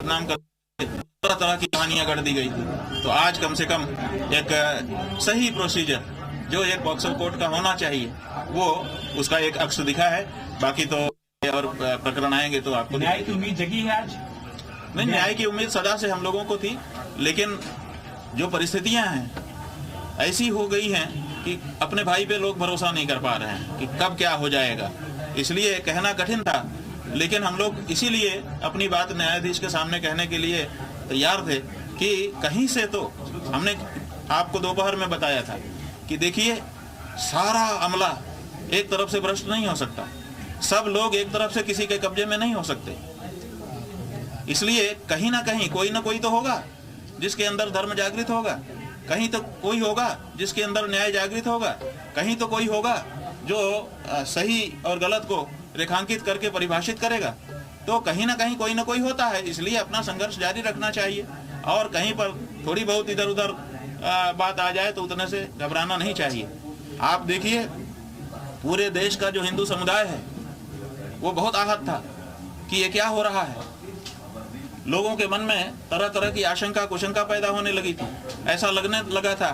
बदनाम कर तरह तरह की कहानियां गढ़ दी गई थी। तो आज कम से कम एक सही प्रोसीजर जो एक पॉक्सो कोर्ट का होना चाहिए वो उसका एक अक्स दिखा है। बाकी तो और प्रकरण आएंगे तो आपको न्याय की उम्मीद जगी है आज। नहीं, न्याय की उम्मीद सदा से हम लोगों को थी, लेकिन जो परिस्थितियां हैं ऐसी हो गई हैं कि अपने भाई पे लोग भरोसा नहीं कर पा रहे हैं कि कब क्या हो जाएगा। इसलिए कहना कठिन था, लेकिन हम लोग इसीलिए अपनी बात न्यायाधीश के सामने कहने के लिए तैयार थे कि कहीं से तो हमने आपको दोपहर में बताया था कि देखिए सारा अमला एक तरफ से भ्रष्ट नहीं हो सकता, सब लोग एक तरफ से किसी के कब्जे में नहीं हो सकते। इसलिए कहीं ना कहीं कोई ना कोई तो होगा जिसके अंदर धर्म जागृत होगा, कहीं तो कोई होगा जिसके अंदर न्याय जागृत होगा, कहीं तो कोई होगा जो सही और गलत को रेखांकित करके परिभाषित करेगा। तो कहीं ना कहीं कोई ना कोई होता है, इसलिए अपना संघर्ष जारी रखना चाहिए और कहीं पर थोड़ी बहुत इधर उधर बात आ जाए तो उतने से घबराना नहीं चाहिए। आप देखिए पूरे देश का जो हिंदू समुदाय है वो बहुत आहत था कि ये क्या हो रहा है। लोगों के मन में तरह तरह की आशंका कुशंका पैदा होने लगी थी। ऐसा लगने लगा था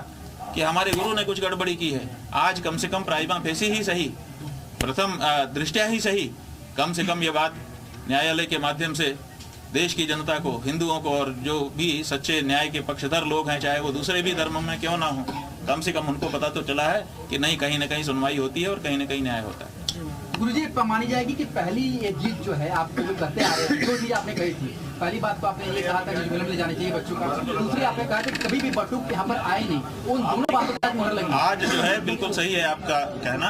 कि हमारे गुरु ने कुछ गड़बड़ी की है। आज कम से कम प्राइमा फेसी ही सही, प्रथम दृष्टया ही सही, कम से कम ये बात न्यायालय के माध्यम से देश की जनता को, हिंदुओं को और जो भी सच्चे न्याय के पक्षधर लोग हैं, चाहे वो दूसरे भी धर्मों में क्यों ना हो, कम से कम उनको पता तो चला है कि नहीं, कहीं ना कहीं सुनवाई होती है और कहीं ना कहीं न्याय होता है। गुरुजी मानी जाएगी कि पहली ये जीत जो है आप जो कहते आ रहे हैं, दो चीज आपने कही थी। पहली बात तो आपने ये कहा था कि फिल्म ले जाने चाहिए बच्चों का, दूसरी आपने कहा कि कभी भी बटुक यहाँ पर आए नहीं। उन दोनों बातों पर मुहर लगी। आज जो है बिल्कुल सही है आपका कहना।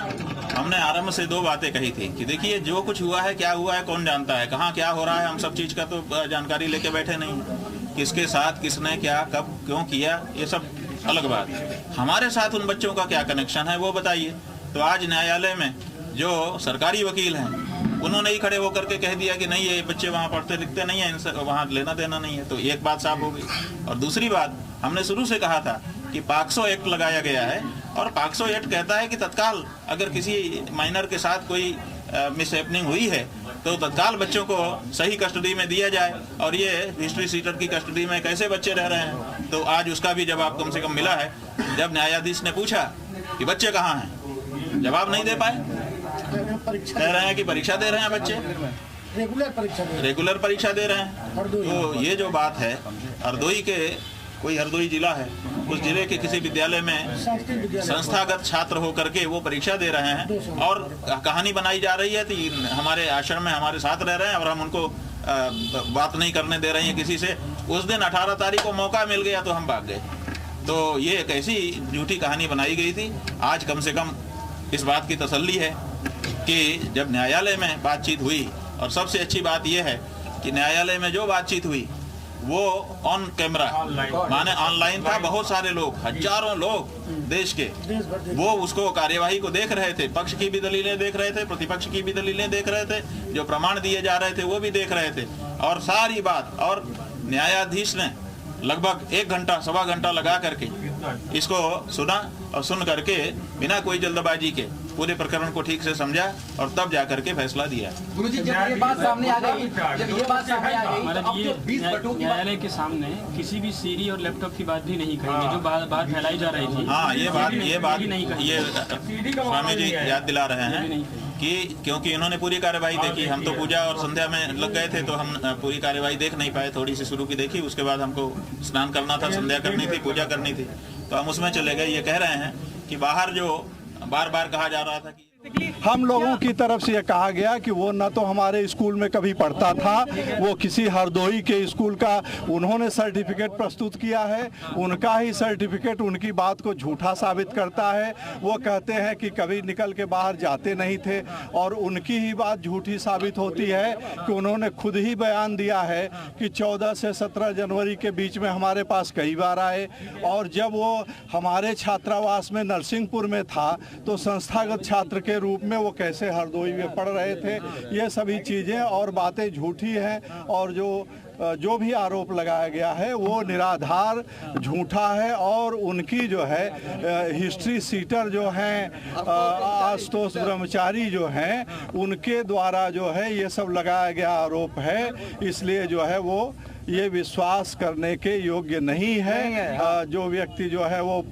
हमने आरंभ से दो बातें कही थी कि देखिए जो कुछ हुआ है, क्या हुआ है कौन जानता है, कहाँ क्या हो रहा है, हम सब चीज का तो जानकारी लेके बैठे नहीं, किसके साथ किसने क्या कब क्यों किया, ये सब अलग बात है। हमारे साथ उन बच्चों का क्या कनेक्शन है वो बताइए। तो आज न्यायालय में जो सरकारी वकील हैं उन्होंने ही खड़े होकर के कह दिया कि नहीं, ये बच्चे वहाँ पढ़ते लिखते नहीं हैं, इनसे वहाँ लेना देना नहीं है। तो एक बात साफ हो गई। और दूसरी बात, हमने शुरू से कहा था कि पॉक्सो एक्ट लगाया गया है और पॉक्सो एक्ट कहता है कि तत्काल अगर किसी माइनर के साथ कोई मिसहैपनिंग हुई है तो तत्काल बच्चों को सही कस्टडी में दिया जाए। और ये हिस्ट्री सीटर की कस्टडी में कैसे बच्चे रह रहे हैं, तो आज उसका भी जवाब कम से कम मिला है। जब न्यायाधीश ने पूछा कि बच्चे कहाँ हैं, जवाब नहीं दे पाए, कह रहे हैं कि परीक्षा दे रहे हैं बच्चे, रेगुलर परीक्षा दे रहे हैं। तो ये जो बात है, हरदोई के कोई हरदोई जिला है, उस जिले के किसी विद्यालय में संस्थागत छात्र होकर के वो परीक्षा दे रहे हैं और कहानी बनाई जा रही है कि हमारे आश्रम में हमारे साथ रह रहे हैं और हम उनको बात नहीं करने दे रहे हैं किसी से। उस दिन 18 तारीख को मौका मिल गया तो हम भाग गए। तो ये एक ऐसी झूठी कहानी बनाई गई थी। आज कम से कम इस बात की तसल्ली है कि जब न्यायालय में बातचीत हुई, और सबसे अच्छी बात यह है कि न्यायालय में जो बातचीत हुई वो ऑन कैमरा माने ऑनलाइन था। बहुत सारे लोग, हजारों लोग देश के, वो उसको कार्यवाही को देख रहे थे, पक्ष की भी दलीलें देख रहे थे, प्रतिपक्ष की भी दलीलें देख रहे थे, जो प्रमाण दिए जा रहे थे वो भी देख रहे थे। और सारी बात, और न्यायाधीश ने लगभग 1 घंटा सवा घंटा लगा करके इसको सुना और सुन करके बिना कोई जल्दबाजी के पूरे प्रकरण को ठीक से समझा और तब जाकर के फैसला दिया। गुरुजी जब ये बात सामने आ गई, जब ये बात सामने आ गई, तो अब जो 20 बटुक न्यायालय के सामने किसी भी सीडी और लैपटॉप की बात भी नहीं कही, जो बात फैलाई जा रही थी। हाँ, ये बात स्वामी जी याद दिला रहे हैं कि क्योंकि इन्होंने पूरी कार्यवाही देखी, हम तो पूजा और संध्या में लग गए थे तो हम पूरी कार्यवाही देख नहीं पाए, थोड़ी सी शुरू की देखी, उसके बाद हमको स्नान करना था, संध्या करनी थी, पूजा करनी थी, तो हम उसमें चले गए। ये कह रहे हैं कि बाहर जो बार बार कहा जा रहा था कि हम लोगों की तरफ से यह कहा गया कि वो न तो हमारे स्कूल में कभी पढ़ता था, वो किसी हरदोई के स्कूल का उन्होंने सर्टिफिकेट प्रस्तुत किया है, उनका ही सर्टिफिकेट उनकी बात को झूठा साबित करता है। वो कहते हैं कि कभी निकल के बाहर जाते नहीं थे और उनकी ही बात झूठी साबित होती है कि उन्होंने खुद ही बयान दिया है कि 14 से 17 जनवरी के बीच में हमारे पास कई बार आए, और जब वो हमारे छात्रावास में नरसिंहपुर में था तो संस्थागत छात्र के रूप में वो कैसे हरदोई में पढ़ रहे थे। ये सभी चीज़ें और बातें झूठी हैं और जो भी आरोप लगाया गया है वो निराधार झूठा है। और उनकी जो है हिस्ट्री सीटर जो हैं आशुतोष ब्रह्मचारी जो हैं उनके द्वारा जो है ये सब लगाया गया आरोप है, इसलिए जो है वो ये विश्वास करने के योग्य नहीं है। जो व्यक्ति जो है वो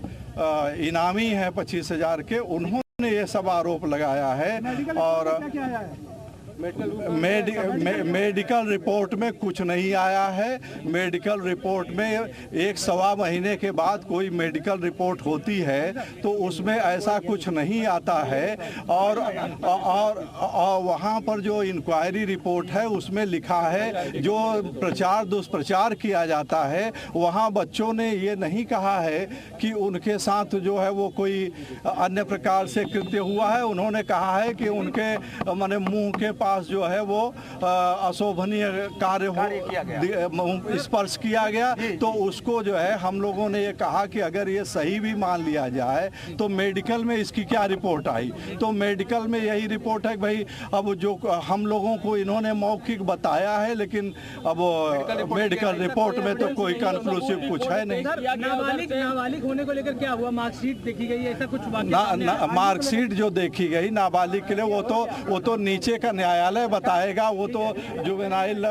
इनामी है 25,000 के, उन्होंने ये सब आरोप लगाया है। और मेडिकल रिपोर्ट में कुछ नहीं आया है। मेडिकल रिपोर्ट में 1 सवा महीने के बाद कोई मेडिकल रिपोर्ट होती है तो उसमें ऐसा कुछ नहीं आता है। और वहाँ पर जो इंक्वायरी रिपोर्ट है उसमें लिखा है जो प्रचार दुष्प्रचार किया जाता है, वहाँ बच्चों ने ये नहीं कहा है कि उनके साथ जो है वो कोई अन्य प्रकार से कृत्य हुआ है। उन्होंने कहा है कि उनके माने मुंह के पास जो है वो अशोभनीय कार्य स्पर्श किया गया, तो उसको जो है हम लोगों ने ये कहा कि अगर ये सही भी मान लिया जाए तो मेडिकल में इसकी क्या रिपोर्ट आई। तो मेडिकल में यही रिपोर्ट है कि भाई अब जो हम लोगों को इन्होंने मौखिक बताया है, लेकिन अब मेडिकल रिपोर्ट में तो कोई कंक्लूसिव कुछ है नहीं। नाबालिग होने को लेकर क्या हुआ? मार्कशीट देखी गई, ऐसा कुछ मार्कशीट जो देखी गई नाबालिग के लिए वो तो नीचे का न्यायालय बताएगा। वो तो जुवेनाइल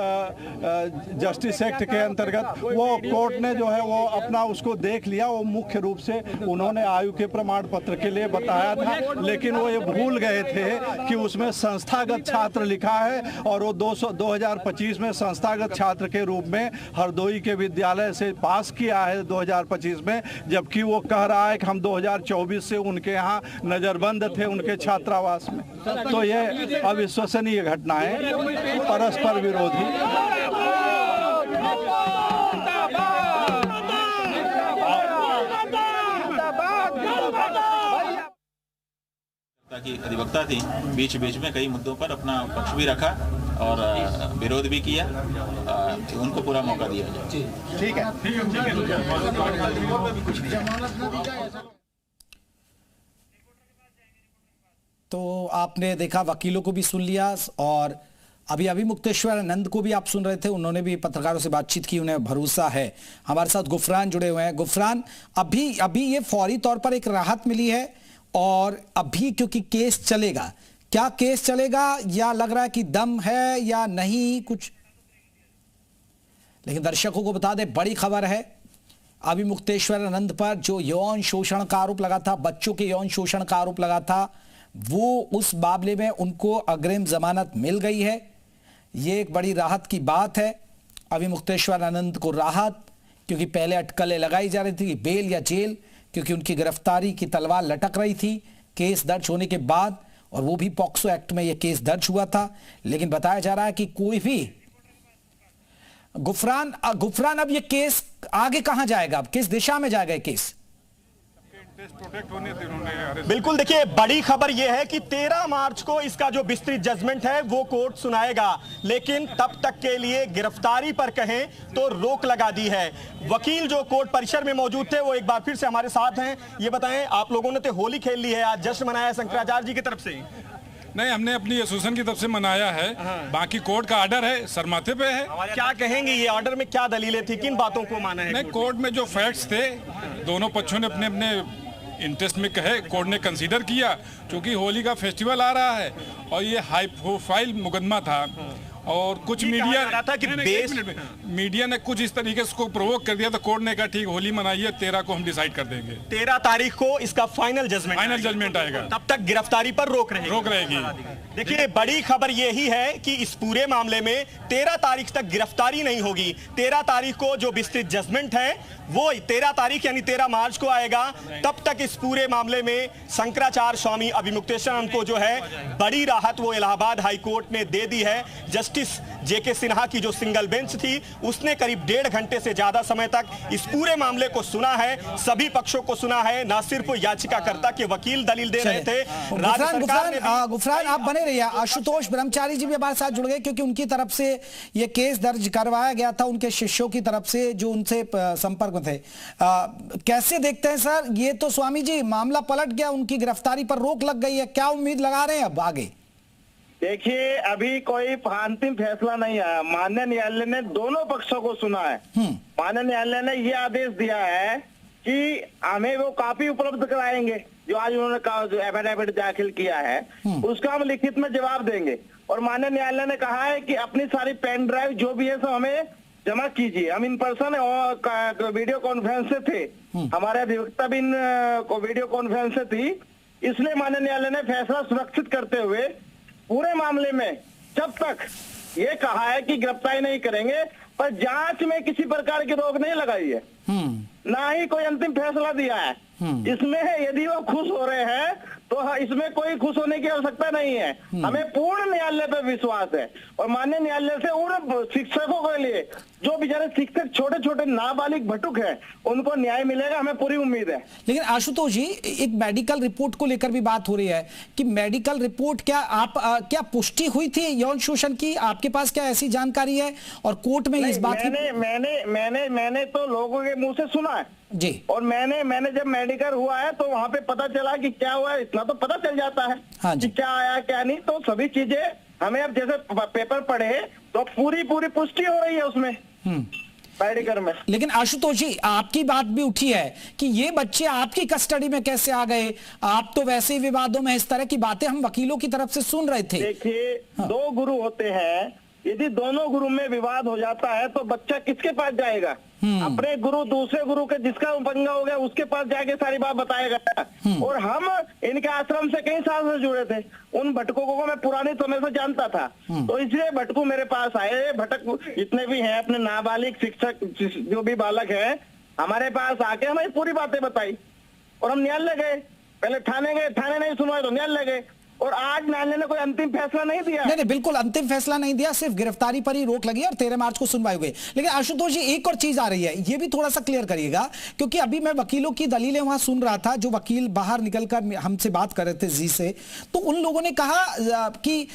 जस्टिस एक्ट के अंतर्गत वो कोर्ट ने जो है वो अपना उसको देख लिया। वो मुख्य रूप से उन्होंने आयु के प्रमाण पत्र के लिए बताया था, लेकिन वो ये भूल गए थे कि उसमें संस्थागत छात्र लिखा है और वो 2025 में संस्थागत छात्र के रूप में हरदोई के विद्यालय से पास किया है 2025 में, जबकि वो कह रहा है कि हम 2024 से उनके यहाँ नजरबंद थे उनके छात्रावास में। तो ये अविश्वसनीय घटना है, परस्पर विरोधी। की अधिवक्ता थी, बीच बीच में कई मुद्दों पर अपना पक्ष भी रखा और विरोध भी किया। उनको पूरा मौका दिया जाए। ठीक है। तो आपने देखा, वकीलों को भी सुन लिया और अभी मुक्तेश्वर आनंद को भी आप सुन रहे थे। उन्होंने भी पत्रकारों से बातचीत की, उन्हें भरोसा है। हमारे साथ गुफरान जुड़े हुए हैं। गुफरान, अभी ये फौरी तौर पर एक राहत मिली है और अभी क्योंकि केस चलेगा, क्या केस चलेगा या लग रहा है कि दम है या नहीं कुछ? लेकिन दर्शकों को बता दें, बड़ी खबर है। अभी मुक्तेश्वर आनंद पर जो यौन शोषण का आरोप लगा था, बच्चों के यौन शोषण का आरोप लगा था, वो उस मामले में उनको अग्रिम जमानत मिल गई है। ये एक बड़ी राहत की बात है। अभी मुक्तेश्वर आनंद को राहत, क्योंकि पहले अटकलें लगाई जा रही थी कि बेल या जेल, क्योंकि उनकी गिरफ्तारी की तलवार लटक रही थी केस दर्ज होने के बाद, और वो भी पॉक्सो एक्ट में ये केस दर्ज हुआ था। लेकिन बताया जा रहा है कि कोई भी गुफरान अब ये केस आगे कहां जाएगा, अब किस दिशा में जाएगा ये केस? बिल्कुल, देखिए बड़ी खबर यह है कि 13 मार्च को इसका जो विस्तृत जजमेंट है वो कोर्ट सुनाएगा, लेकिन तब तक के लिए गिरफ्तारी पर कहें तो रोक लगा दी है। वकील जो कोर्ट परिसर में मौजूद थे वो एक बार फिर से हमारे साथ हैं। ये बताएं, आप लोगों ने तो होली खेल ली है, आज जश्न मनाया शंकराचार्य जी की तरफ से? नहीं, हमने अपनी एसोसिएशन की तरफ से मनाया है। बाकी कोर्ट का ऑर्डर है, सरमाथे पे है। क्या कहेंगे, ये ऑर्डर में क्या दलीलें थी, किन बातों को माना है? नहीं, कोर्ट में जो फैक्ट्स थे दोनों पक्षों ने अपने अपने इंटरेस्ट में कहे, कोर्ट ने कंसीडर किया। क्योंकि होली का फेस्टिवल आ रहा है और ये हाई प्रोफाइल मुकदमा था और कुछ मीडिया ने कुछ इस तरीके से उसको प्रोवोक कर दिया, तो कोर्ट ने कहा ठीक, होली मनाइए, 13 को हम डिसाइड कर देंगे। 13 तारीख को इसका फाइनल जजमेंट आएगा। तब तक गिरफ्तारी पर रोक रहेगी। देखिए बड़ी खबर यही है कि इस पूरे मामले में 13 तारीख तक गिरफ्तारी नहीं होगी। 13 तारीख को जो विस्तृत जजमेंट है वो 13 तारीख यानी 13 मार्च को आएगा। तब तक इस पूरे मामले में शंकराचार्य स्वामी अभिमुक्तेश्वर आनंद को जो है बड़ी राहत वो इलाहाबाद हाई कोर्ट ने दे दी है। जस्टिस जेके सिन्हा की जो सिंगल बेंच थी उसने करीब 1.5 घंटे से ज्यादा समय तक इस पूरे मामले को सुना है, सभी पक्षों को सुना है, ना सिर्फ याचिकाकर्ता के वकील दलील दे रहे थे। गुफरान आप बने रहिए। आशुतोष ब्रह्मचारी जी भी हमारे साथ जुड़ गए, क्योंकि उनकी तरफ से ये केस दर्ज करवाया गया था, उनके शिष्यों की तरफ से जो उनसे संपर्क में थे। कैसे देखते हैं सर, ये तो स्वामी जी मामला पलट गया, उनकी गिरफ्तारी पर रोक लग गई है, क्या उम्मीद लगा रहे हैं अब आगे? देखिए, अभी कोई अंतिम फैसला नहीं आया। माननीय न्यायालय ने दोनों पक्षों को सुना है। माननीय न्यायालय ने यह आदेश दिया है कि हमें वो कॉपी उपलब्ध कराएंगे, जो आज उन्होंने जो एफिडेविट दाखिल किया है उसका हम लिखित में जवाब देंगे। और माननीय न्यायालय ने कहा है कि अपनी सारी पेन ड्राइव जो भी है सब हमें जमा कीजिए। हम इन पर्सन और वीडियो कॉन्फ्रेंस से थे, हमारे अधिवक्ता भी को वीडियो कॉन्फ्रेंस से थी, इसलिए माननीय न्यायालय ने फैसला सुरक्षित करते हुए पूरे मामले में जब तक ये कहा है कि गिरफ्तारी नहीं करेंगे, पर जांच में किसी प्रकार की रोक नहीं लगाई है, ना ही कोई अंतिम फैसला दिया है। इसमें यदि वो खुश हो रहे हैं तो इसमें कोई खुश होने की आवश्यकता नहीं है। हमें पूर्ण न्यायालय पर विश्वास है और माननीय न्यायालय से उन शिक्षकों के लिए जो बेचारे शिक्षक छोटे छोटे नाबालिग भटुक हैं उनको न्याय मिलेगा, हमें पूरी उम्मीद है। लेकिन आशुतोष जी, एक मेडिकल रिपोर्ट को लेकर भी बात हो रही है कि मेडिकल रिपोर्ट क्या पुष्टि हुई थी यौन शोषण की? आपके पास क्या ऐसी जानकारी है? और कोर्ट में इस बात मैंने तो लोगों के मुंह से सुना है जी, और मैंने जब मेडिकल हुआ है तो वहाँ पे पता चला कि क्या हुआ है, इतना तो पता चल जाता है हाँ जी। कि क्या आया क्या नहीं। तो सभी चीजें हमें अब जैसे पेपर पढ़े तो पूरी पुष्टि हो रही है उसमें मेडिकल में। लेकिन आशुतोष जी, आपकी बात भी उठी है कि ये बच्चे आपकी कस्टडी में कैसे आ गए? आप तो वैसे ही विवादों में, इस तरह की बातें हम वकीलों की तरफ से सुन रहे थे। देखिए, दो गुरु होते हैं, यदि दोनों गुरु में विवाद हो जाता है तो बच्चा किसके पास जाएगा? अपने गुरु दूसरे गुरु के जिसका पंगा हो गया उसके पास जाके सारी बात बताएगा। और हम इनके आश्रम से कई साल से जुड़े थे, उन भटकों को मैं पुराने समय से जानता था, तो इसलिए भटकू मेरे पास आए। भटक जितने भी हैं, अपने नाबालिग शिक्षक जो भी बालक है, हमारे पास आके हमें पूरी बातें बताई और हम न्यायालय गए। पहले थाने गए, थाने नहीं सुनवाई तो न्यायालय गए, और आज न्यायालय ने कोई अंतिम फैसला नहीं दिया। नहीं, बिल्कुल अंतिम फैसला नहीं दिया, सिर्फ गिरफ्तारी पर ही रोक लगी और 13 मार्च को सुनवाई हुई। लेकिन आशुतोष जी, एक और चीज आ रही है, ये भी थोड़ा सा क्लियर करिएगा, क्योंकि अभी मैं वकीलों की दलीलें वहां सुन रहा था, जो वकील बाहर निकलकर हमसे बात कर रहे थे जी से, तो उन लोगों ने कहा कि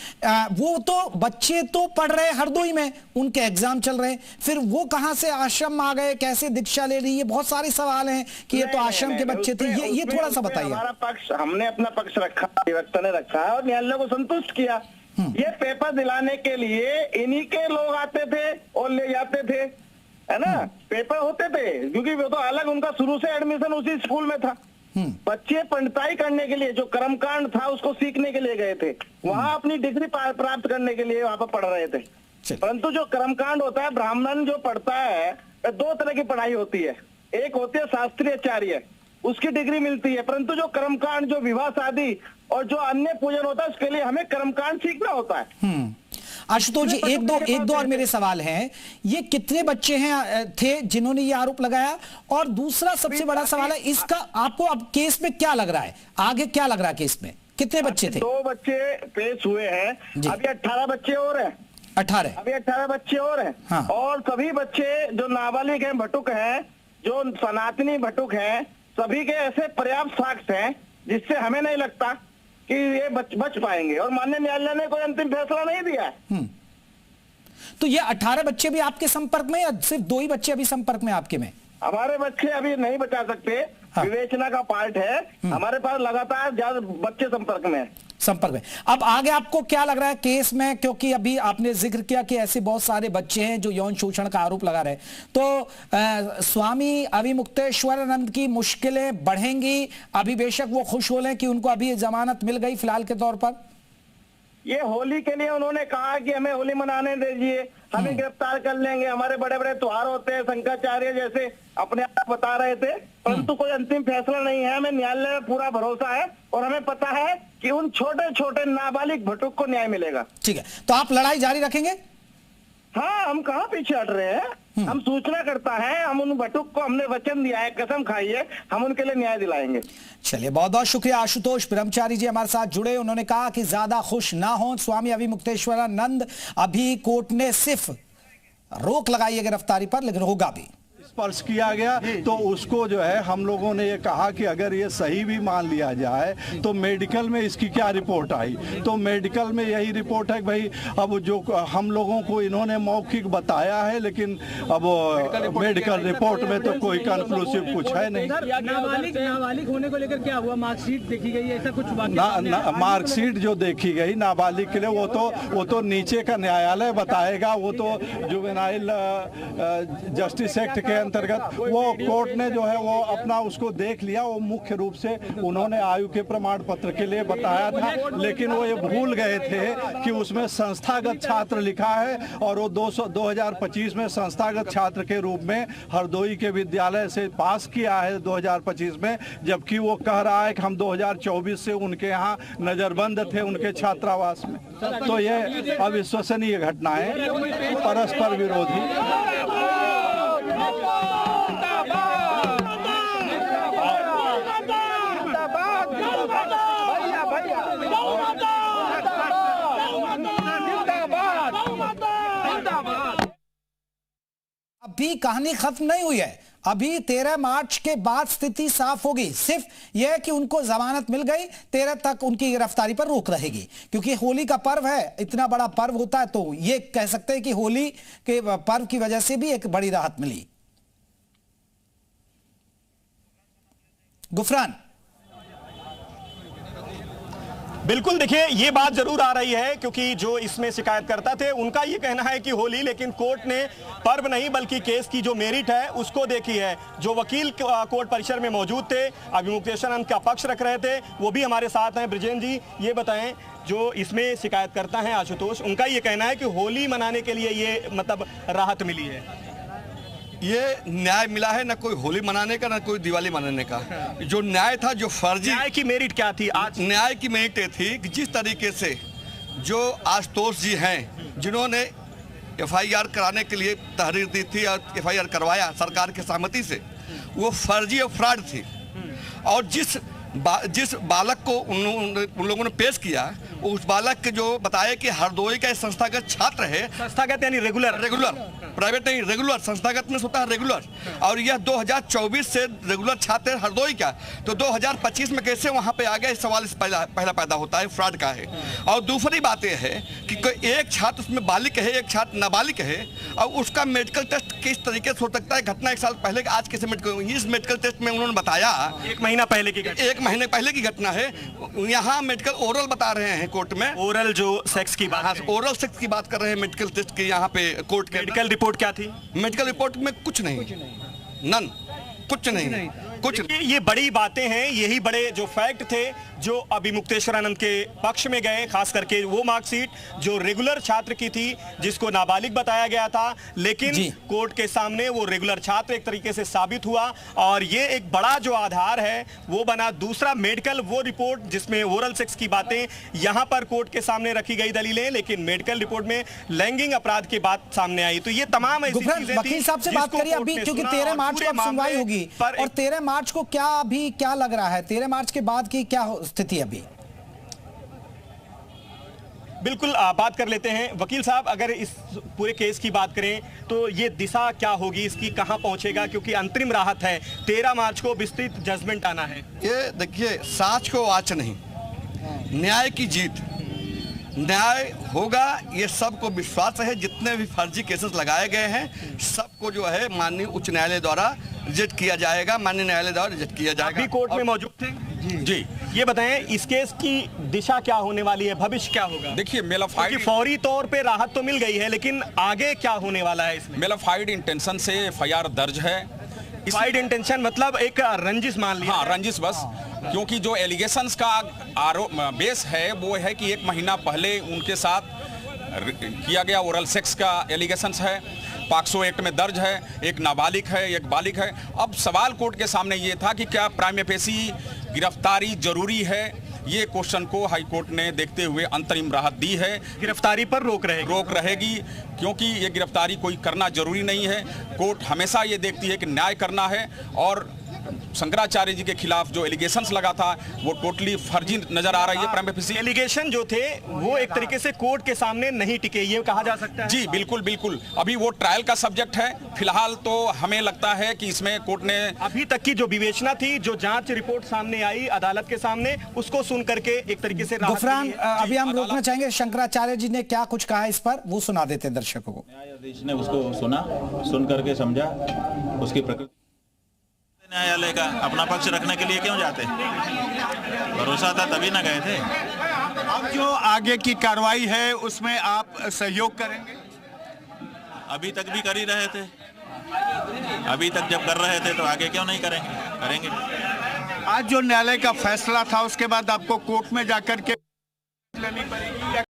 वो तो बच्चे तो पढ़ रहे हरदोई में, उनके एग्जाम चल रहे, फिर वो कहां से आश्रम आ गए, कैसे दीक्षा ले रही है, बहुत सारे सवाल हैं कि ये तो आश्रम के बच्चे थे। ये थोड़ा सा बताइए। हमारा पक्ष, हमने अपना पक्ष रखा, अधिवक्ता ने रखा और न्यायालय को संतुष्ट किया। ये पेपर दिलाने के लिए इन्हीं के लोग आते थे और ले जाते थे, है ना, पेपर होते थे, क्योंकि वो तो अलग उनका शुरू से एडमिशन उसी स्कूल में था। बच्चे पंडिताई करने के लिए, जो कर्मकांड था उसको सीखने के लिए गए थे, वहां अपनी डिग्री प्राप्त करने के लिए वहां पर पढ़ रहे थे। परंतु जो कर्मकांड होता है, ब्राह्मण जो पढ़ता है, दो तरह की पढ़ाई होती है। एक होती है शास्त्रीय आचार्य, उसकी डिग्री मिलती है, परंतु जो कर्मकांड, जो विवाह शादी और जो अन्य पूजन होता है, उसके लिए हमें कर्मकांड सीखना होता है। आशुतोष जी, एक दो और मेरे सवाल हैं। ये कितने बच्चे हैं थे जिन्होंने ये आरोप लगाया? और दूसरा सबसे बड़ा सवाल है इसका, आपको अब केस में क्या लग रहा है, आगे क्या लग रहा है केस में? कितने बच्चे थे? 2 बच्चे पेश हुए हैं, अभी 18 बच्चे और हैं। 18 अभी 18 बच्चे और हैं। हाँ। और सभी बच्चे जो नाबालिग हैं, भटुक हैं, जो सनातनी भटुक हैं, सभी के ऐसे पर्याप्त साक्ष्य हैं जिससे हमें नहीं लगता कि ये बच पाएंगे, और माननीय न्यायालय ने कोई अंतिम फैसला नहीं दिया है। तो ये 18 बच्चे भी आपके संपर्क में, या सिर्फ 2 ही बच्चे अभी संपर्क में आपके में? हमारे बच्चे अभी नहीं बचा सकते, हाँ। विवेचना का पार्ट है, हमारे पास लगातार ज्यादा बच्चे संपर्क में अब आगे आपको क्या लग रहा है केस में? क्योंकि अभी आपने जिक्र किया कि ऐसे बहुत सारे बच्चे हैं जो यौन शोषण का आरोप लगा रहे हैं, तो स्वामी अविमुक्तेश्वरानंद की मुश्किलें बढ़ेंगी? अभी बेशक वो खुश हो लें कि उनको अभी जमानत मिल गई फिलहाल के तौर पर। ये होली के लिए उन्होंने कहा कि हमें होली मनाने दीजिए, हमें गिरफ्तार कर लेंगे, हमारे बड़े बड़े त्योहार होते हैं, शंकराचार्य जैसे अपने आप बता रहे थे, परंतु कोई अंतिम फैसला नहीं है। हमें न्यायालय में पूरा भरोसा है और हमें पता है कि उन छोटे छोटे नाबालिग भटुक को न्याय मिलेगा। ठीक है, तो आप लड़ाई जारी रखेंगे? हाँ, हम कहाँ पीछे हट रहे हैं, हम सूचना करता है, हम उन भटुक को, हमने वचन दिया है, कसम खाई है, हम उनके लिए न्याय दिलाएंगे। चलिए, बहुत बहुत शुक्रिया आशुतोष ब्रह्मचारी जी हमारे साथ जुड़े। उन्होंने कहा कि ज्यादा खुश ना हो स्वामी अविमुक्तेश्वरानंद, अभी कोर्ट ने सिर्फ रोक लगाई है गिरफ्तारी पर, लेकिन होगा भी स्पर्श किया गया तो उसको जो है हम लोगों ने ये कहा कि अगर ये सही भी मान लिया जाए तो मेडिकल में इसकी क्या रिपोर्ट आई, तो मेडिकल में यही रिपोर्ट है कि भाई अब जो हम लोगों को इन्होंने मौखिक बताया है, लेकिन अब मेडिकल रिपोर्ट में तो कोई कंक्लूसिव कुछ है नहीं। नाबालिग होने को लेकर क्या हुआ? मार्कशीट देखी गई, ऐसा कुछ? मार्कशीट जो देखी गई नाबालिग के लिए, वो तो नीचे का न्यायालय बताएगा, वो तो जुवेनाइल जस्टिस एक्ट के अंतर्गत वो कोर्ट ने जो है वो अपना उसको देख लिया। वो मुख्य रूप से उन्होंने आयु के प्रमाण पत्र के लिए बताया था, लेकिन वो ये भूल गए थे कि उसमें संस्थागत छात्र लिखा है और वो 2025 में संस्थागत छात्र के रूप में हरदोई के विद्यालय से पास किया है 2025 में, जबकि वो कह रहा है कि हम 2024 से उनके यहाँ नज़रबंद थे उनके छात्रावास में। तो ये अविश्वसनीय घटना है, परस्पर विरोधी। अभी कहानी खत्म नहीं हुई है। अभी 13 मार्च के बाद स्थिति साफ होगी। सिर्फ यह कि उनको जमानत मिल गई, 13 तक उनकी गिरफ्तारी पर रोक रहेगी, क्योंकि होली का पर्व है। इतना बड़ा पर्व होता है तो ये कह सकते हैं कि होली के पर्व की वजह से भी एक बड़ी राहत मिली। गुफरान, बिल्कुल, देखिए ये बात जरूर आ रही है, क्योंकि जो इसमें शिकायतकर्ता थे उनका ये कहना है कि होली, लेकिन कोर्ट ने पर्व नहीं बल्कि केस की जो मेरिट है उसको देखी है। जो वकील कोर्ट परिसर में मौजूद थे, अभिमुक्तेश्वरानंद का पक्ष रख रहे थे, वो भी हमारे साथ हैं। ब्रिजेन जी, ये बताएं, जो इसमें शिकायतकर्ता हैं आशुतोष, उनका ये कहना है कि होली मनाने के लिए ये मतलब राहत मिली है। ये न्याय मिला है, ना कोई होली मनाने का ना कोई दिवाली मनाने का। जो न्याय था, जो फर्जी, न्याय की मेरिट क्या थी आज? न्याय की मेरिट ये थी कि जिस तरीके से जो आशुतोष जी हैं, जिन्होंने एफआईआर कराने के लिए तहरीर दी थी और एफआईआर करवाया सरकार की सहमति से, वो फर्जी और फ्रॉड थी। और जिस बालक को उन लोगों ने पेश किया, उस बालक के जो बताया कि हरदोई का संस्थागत छात्र है। संस्थागत यानी रेगुलर, प्राइवेट नहीं, रेगुलर। संस्थागत में होता है रेगुलर, और यह 2024 से रेगुलर छात्र है हरदोई का। तो 2025 में कैसे वहां पे आ गया, इस सवाल से पहला पैदा होता है, फ्रॉड का है। और दूसरी बात यह है कि कोई एक छात्र उसमें बालिक है, एक छात्र नाबालिग है, और उसका मेडिकल टेस्ट किस तरीके से हो सकता है। घटना 1 साल पहले, आज कैसे इस मेडिकल टेस्ट में उन्होंने बताया 1 महीना पहले की, 1 महीने पहले की घटना है। यहाँ मेडिकल ओरल बता रहे हैं कोर्ट में, ओरल जो सेक्स की बात, ओरल सेक्स की बात कर रहे हैं मेडिकल टेस्ट की यहाँ पे कोर्ट के। मेडिकल रिपोर्ट क्या थी? मेडिकल रिपोर्ट में कुछ नहीं, नन, कुछ नहीं। ये बड़ी बातें हैं, यही बड़े जो फैक्ट थे जो अभिमुक्तेश्वरानंद के पक्ष में गए, खास करके वो मार्कशीट जो रेगुलर छात्र की थी, जिसको नाबालिग बताया गया था, लेकिन कोर्ट के सामने वो रेगुलर छात्र एक तरीके से साबित हुआ। और ये एक बड़ा जो आधार है वो बना। दूसरा मेडिकल वो रिपोर्ट जिसमें ओरल सेक्स की बातें यहाँ पर कोर्ट के सामने रखी गई दलीलें, लेकिन मेडिकल रिपोर्ट में लैंगिक अपराध की बात सामने आई। तो ये तमाम ऐसी चीजें थी। वकील साहब से बात करिए अभी, क्योंकि 13 मार्च को सुनवाई होगी, और 13 मार्च को क्या लग रहा है, 13 मार्च के बाद की क्या स्थिति अभी? बिल्कुल, बात कर लेते हैं वकील साहब। अगर इस पूरे केस की बात करें तो ये दिशा क्या होगी, इसकी कहां पहुंचेगा, क्योंकि अंतरिम राहत है, 13 मार्च को विस्तृत जजमेंट आना है। ये देखिए, साच को वाच नहीं, न्याय की जीत, न्याय होगा, ये सबको विश्वास है। जितने भी फर्जी केसेस लगाए गए हैं सबको जो है माननीय उच्च न्यायालय द्वारा रिजेक्ट किया जाएगा, माननीय न्यायालय द्वारा रिजेक्ट किया जाएगा। अभी कोर्ट में मौजूद थे जी, ये बताएं इस केस की दिशा क्या होने वाली है, भविष्य क्या होगा? देखिए, मेलाफाइड फौरी तौर पे राहत तो मिल गई है, लेकिन आगे क्या होने वाला है इसमें? मेलाफाइड इंटेंशन से एफआईआर दर्ज है। फाइड इंटेंशन मतलब एक रंजिश मान लिया। हाँ, रंजिश बस, क्योंकि जो एलिगेशंस का आरोप बेस है वो है कि 1 महीना पहले उनके साथ किया गया ओरल सेक्स का एलिगेशंस है, पॉक्सो एक्ट में दर्ज है, एक नाबालिग है, एक बालिग है। अब सवाल कोर्ट के सामने ये था कि क्या प्राइमा फेसी गिरफ्तारी जरूरी है। ये क्वेश्चन को हाई कोर्ट ने देखते हुए अंतरिम राहत दी है। गिरफ्तारी पर रोक रहेगी, क्योंकि ये गिरफ्तारी कोई करना जरूरी नहीं है। कोर्ट हमेशा ये देखती है कि न्याय करना है, और शंकराचार्य जी के खिलाफ जो एलिगेशंस लगा था वो टोटली फर्जी नजर आ रही है। प्राइमा फेसी एलिगेशन जो थे वो एक तरीके से कोर्ट के सामने नहीं टिके, ये कहा जा सकता है। जी बिल्कुल बिल्कुल, अभी वो ट्रायल का सब्जेक्ट है। फिलहाल तो हमें लगता है कि इसमें कोर्ट ने अभी तक की जो विवेचना थी, जो जांच रिपोर्ट सामने आई अदालत के सामने, उसको सुन करके एक तरीके से गुफरान, अभी हम रोकना चाहेंगे, शंकराचार्य जी ने क्या कुछ कहा इस पर, वो सुना देते दर्शकों को। न्यायाधीश ने उसको सुन करके समझा, उसकी प्रकृति न्यायालय का अपना पक्ष रखने के लिए क्यों जाते? भरोसा था तभी ना गए थे। अब जो आगे की कार्रवाई है उसमें आप सहयोग करेंगे? अभी तक भी कर ही रहे थे। अभी तक जब कर रहे थे तो आगे क्यों नहीं करेंगे? करेंगे। आज जो न्यायालय का फैसला था उसके बाद आपको कोर्ट में जाकर के लेनी पड़ेगी या